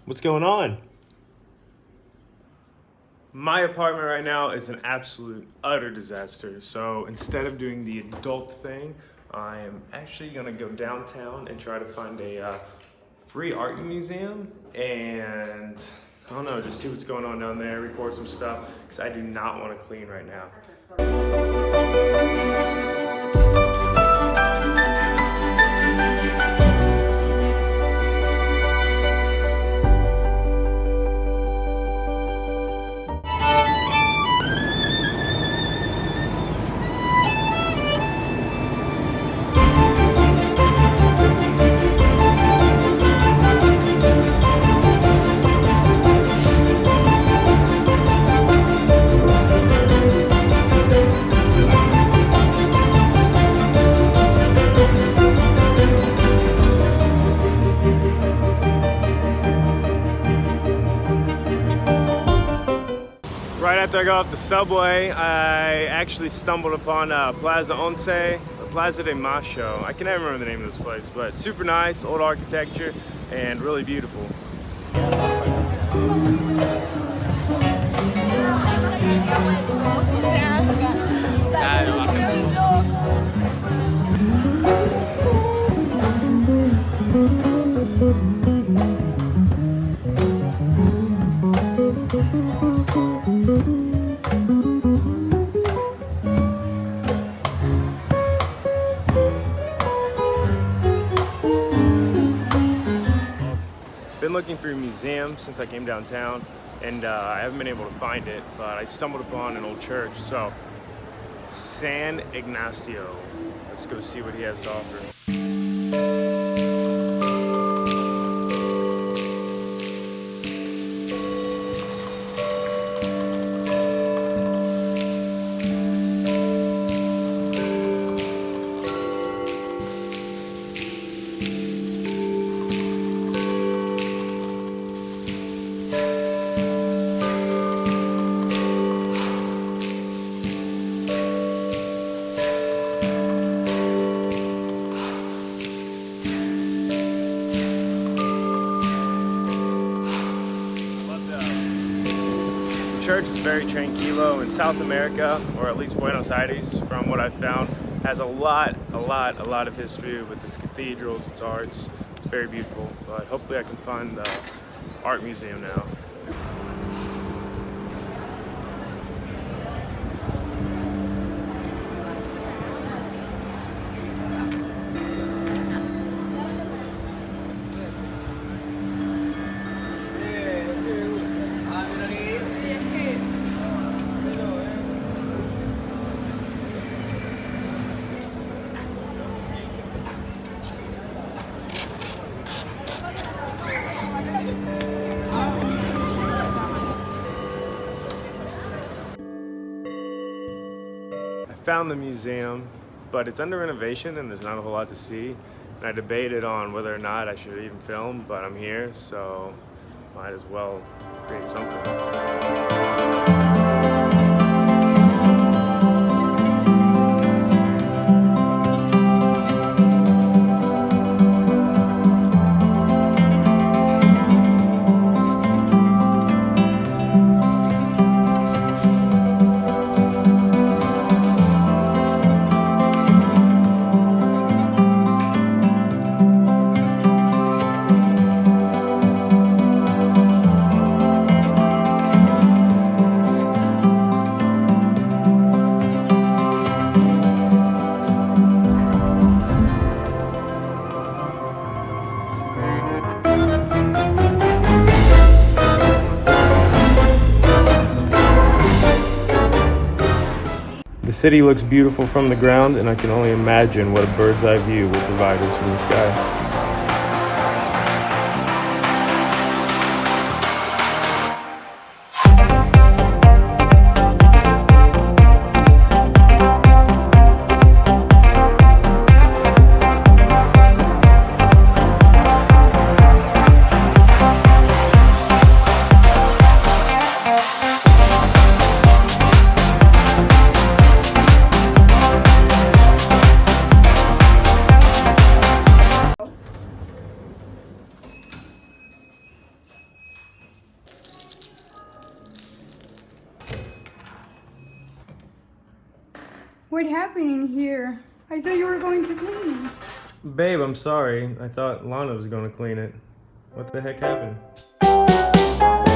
What's going on? My apartment right now is an absolute, utter disaster. So instead of doing the adult thing, I am actually gonna go downtown and try to find a free art museum and I don't know, just see what's going on down there, record some stuff, because I do not want to clean right now. Right after I got off the subway, I actually stumbled upon Plaza Once, or Plaza de Macho. I can never remember the name of this place, but super nice, old architecture, and really beautiful. Been looking for a museum since I came downtown, and I haven't been able to find it, but I stumbled upon an old church. So, San Ignacio. Let's go see what he has to offer. Church is very tranquilo. In South America, or at least Buenos Aires, from what I've found, has a lot of history with its cathedrals, its arts. It's very beautiful, but hopefully I can find the art museum now. Found the museum, but it's under renovation and there's not a whole lot to see. And I debated on whether or not I should even film, but I'm here, so might as well create something. The city looks beautiful from the ground, and I can only imagine what a bird's eye view will provide us from the sky. What happened in here? I thought you were going to clean. Babe, I'm sorry. I thought Lana was gonna clean it. What the heck happened?